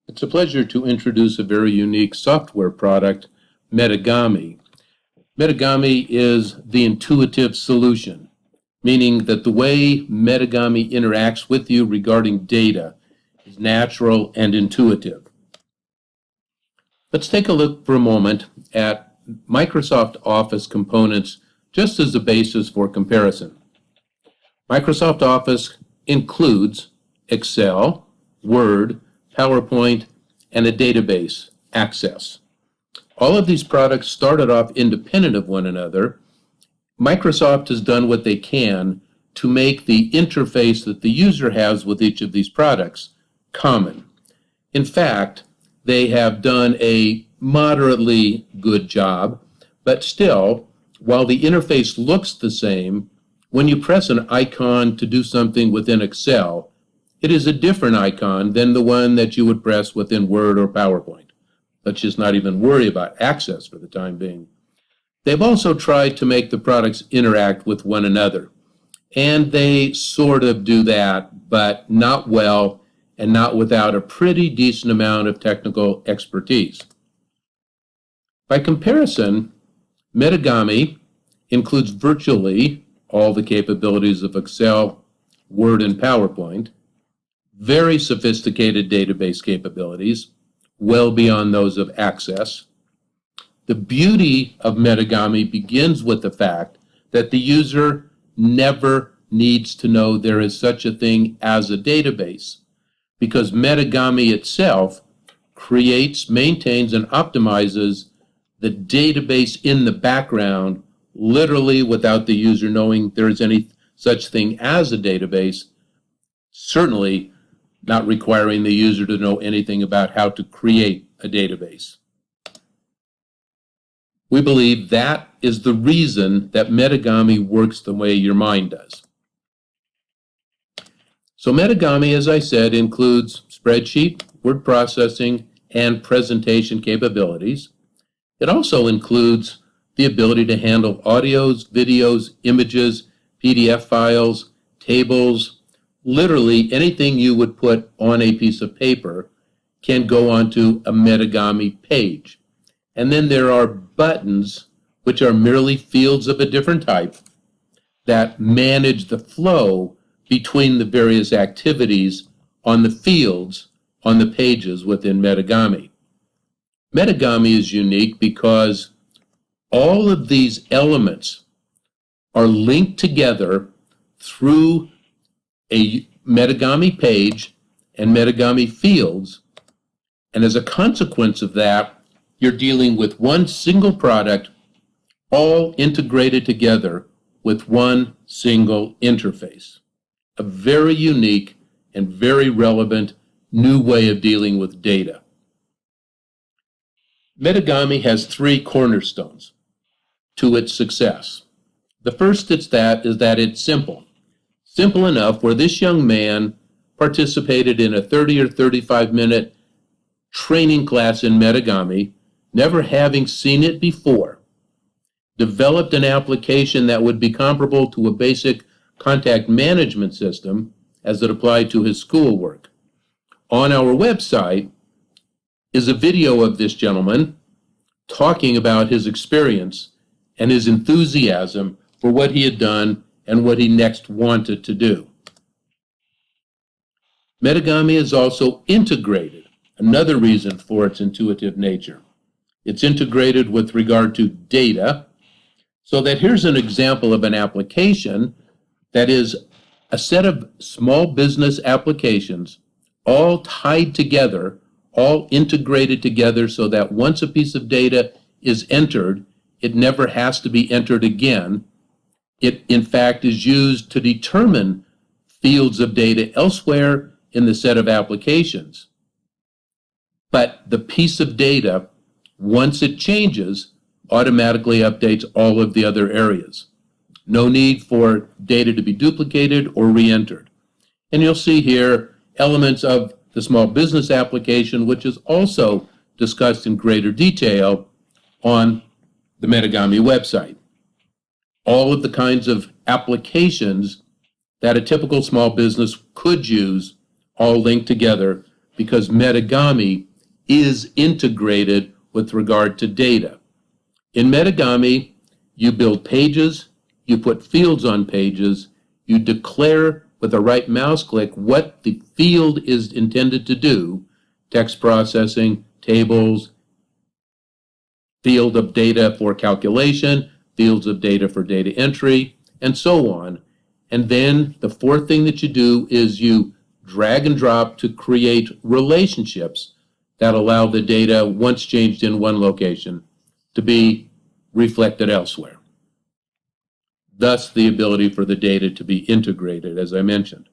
It's a pleasure to introduce a very unique software product, MetaGami. MetaGami is the intuitive solution, meaning that the way MetaGami interacts with you regarding data is natural and intuitive. Let's take a look for a moment at Microsoft Office components just as a basis for comparison. Microsoft Office includes Excel, Word, PowerPoint, and a database, Access. All of these products started off independent of one another. Microsoft has done what they can to make the interface that the user has with each of these products common. In fact, they have done a moderately good job, but still, while the interface looks the same, when you press an icon to do something within Excel, it is a different icon than the one that you would press within Word or PowerPoint. Let's just not even worry about Access for the time being. They've also tried to make the products interact with one another, and they sort of do that, but not well and not without a pretty decent amount of technical expertise. By comparison, MetaGami includes virtually all the capabilities of Excel, Word, and PowerPoint, very sophisticated database capabilities, well beyond those of Access. The beauty of MetaGami begins with the fact that the user never needs to know there is such a thing as a database, because MetaGami itself creates, maintains, and optimizes the database in the background, literally without the user knowing there is any such thing as a database, certainly not requiring the user to know anything about how to create a database. We believe that is the reason that MetaGami works the way your mind does. So MetaGami, as I said, includes spreadsheet, word processing, and presentation capabilities. It also includes the ability to handle audios, videos, images, PDF files, tables. Literally anything you would put on a piece of paper can go onto a MetaGami page. And then there are buttons, which are merely fields of a different type, that manage the flow between the various activities on the fields on the pages within MetaGami. MetaGami is unique because all of these elements are linked together through a MetaGami page and MetaGami fields, and as a consequence of that, you're dealing with one single product, all integrated together with one single interface. A very unique and very relevant new way of dealing with data. MetaGami has three cornerstones to its success. The first is that it's simple. Simple enough where this young man participated in a 30 or 35-minute training class in MetaGami, never having seen it before, developed an application that would be comparable to a basic contact management system as it applied to his schoolwork. On our website is a video of this gentleman talking about his experience and his enthusiasm for what he had done and what he next wanted to do. MetaGami is also integrated, another reason for its intuitive nature. It's integrated with regard to data, so that here's an example of an application that is a set of small business applications all tied together, all integrated together so that once a piece of data is entered, it never has to be entered again. It, in fact, is used to determine fields of data elsewhere in the set of applications. But the piece of data, once it changes, automatically updates all of the other areas. No need for data to be duplicated or re-entered. And you'll see here elements of the small business application, which is also discussed in greater detail on the MetaGami website. All of the kinds of applications that a typical small business could use all linked together because MetaGami is integrated with regard to data. In MetaGami, you build pages, you put fields on pages, you declare with a right mouse click what the field is intended to do, text processing, tables, field of data for calculation, fields of data for data entry, and so on. And then the fourth thing that you do is you drag and drop to create relationships that allow the data, once changed in one location, to be reflected elsewhere. Thus, the ability for the data to be integrated, as I mentioned.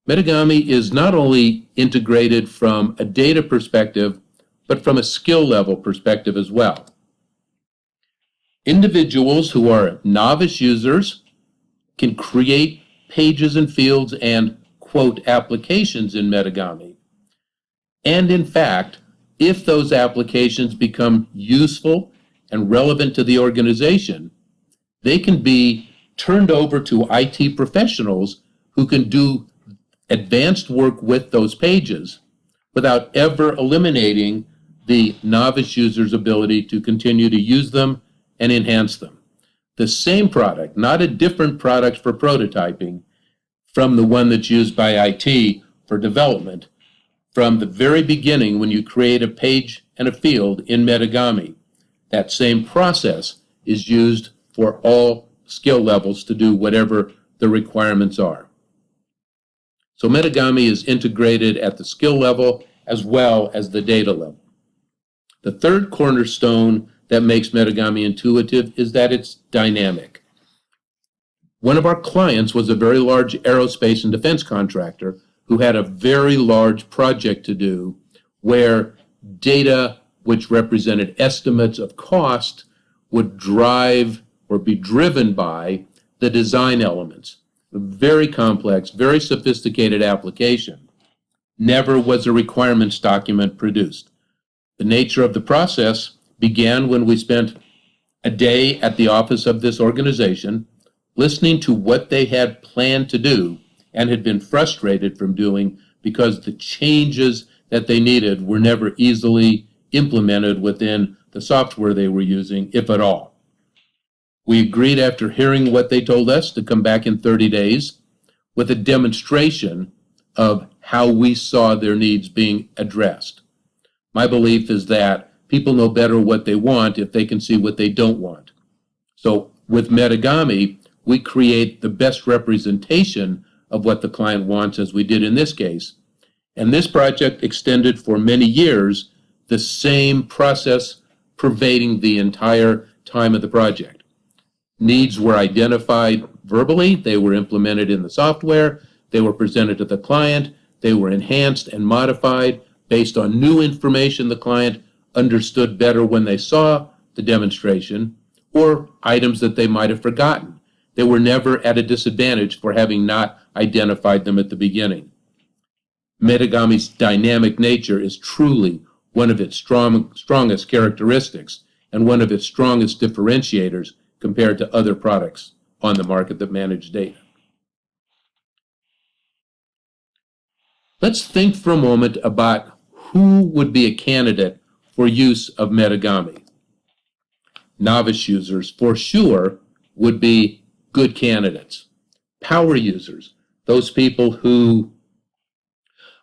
MetaGami is not only integrated from a data perspective, but from a skill level perspective as well. Individuals who are novice users can create pages and fields and, quote, applications in MetaGami. And in fact, if those applications become useful and relevant to the organization, they can be turned over to IT professionals who can do advanced work with those pages without ever eliminating the novice user's ability to continue to use them and enhance them. The same product, not a different product for prototyping from the one that's used by IT for development. From the very beginning, when you create a page and a field in MetaGami, that same process is used for all skill levels to do whatever the requirements are. So MetaGami is integrated at the skill level as well as the data level. The third cornerstone that makes MetaGami intuitive is that it's dynamic. One of our clients was a very large aerospace and defense contractor who had a very large project to do where data which represented estimates of cost would drive or be driven by the design elements. A very complex, very sophisticated application. Never was a requirements document produced. The nature of the process began when we spent a day at the office of this organization listening to what they had planned to do and had been frustrated from doing because the changes that they needed were never easily implemented within the software they were using, if at all. We agreed after hearing what they told us to come back in 30 days with a demonstration of how we saw their needs being addressed. My belief is that people know better what they want if they can see what they don't want. So with MetaGami, we create the best representation of what the client wants, as we did in this case. And this project extended for many years, the same process pervading the entire time of the project. Needs were identified verbally, they were implemented in the software, they were presented to the client, they were enhanced and modified based on new information the client understood better when they saw the demonstration, or items that they might have forgotten. They were never at a disadvantage for having not identified them at the beginning. MetaGami's dynamic nature is truly one of its strongest characteristics and one of its strongest differentiators compared to other products on the market that manage data. Let's think for a moment about who would be a candidate for use of MetaGami. Novice users, for sure, would be good candidates. Power users, those people who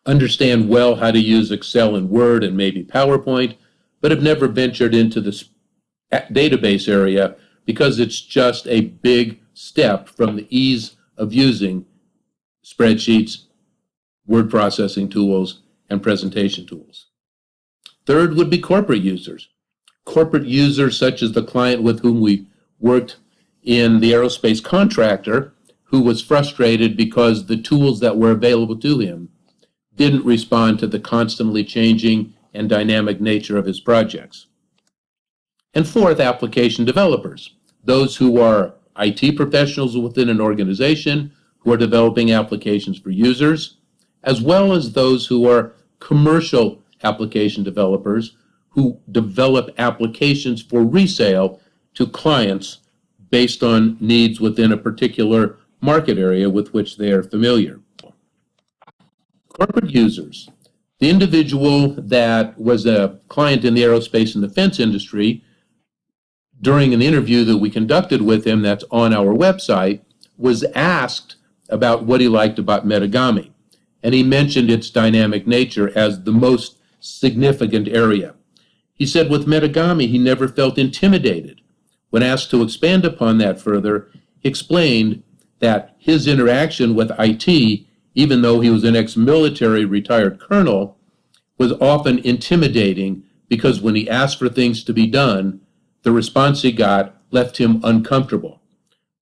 understand well how to use Excel and Word and maybe PowerPoint, but have never ventured into the database area because it's just a big step from the ease of using spreadsheets, word processing tools, and presentation tools. Third would be corporate users. Corporate users such as the client with whom we worked in the aerospace contractor, who was frustrated because the tools that were available to him didn't respond to the constantly changing and dynamic nature of his projects. And fourth, application developers, those who are IT professionals within an organization who are developing applications for users, as well as those who are commercial application developers who develop applications for resale to clients based on needs within a particular market area with which they are familiar. Corporate users. The individual that was a client in the aerospace and defense industry, during an interview that we conducted with him that's on our website, was asked about what he liked about MetaGami. And he mentioned its dynamic nature as the most significant area. He said with MetaGami, he never felt intimidated. When asked to expand upon that further, he explained that his interaction with IT, even though he was an ex-military retired colonel, was often intimidating because when he asked for things to be done, the response he got left him uncomfortable.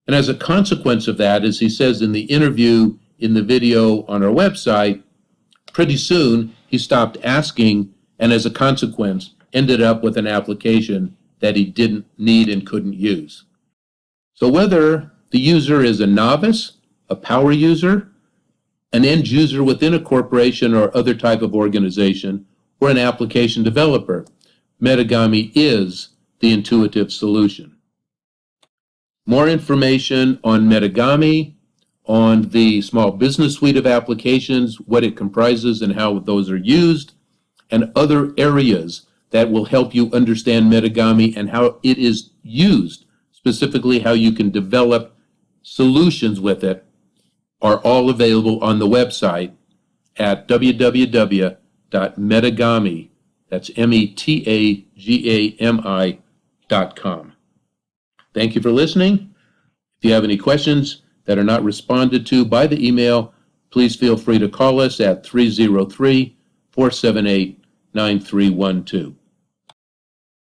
And as a consequence of that, as he says in the interview in the video on our website, pretty soon he stopped asking, and as a consequence, ended up with an application that he didn't need and couldn't use. So whether the user is a novice, a power user, an end user within a corporation or other type of organization, or an application developer, MetaGami is the intuitive solution. More information on MetaGami, on the small business suite of applications, what it comprises and how those are used, and other areas that will help you understand MetaGami and how it is used, specifically how you can develop solutions with it, are all available on the website at www.metagami, that's metagami.com. Thank you for listening. If you have any questions that are not responded to by the email, please feel free to call us at 303-478-9312.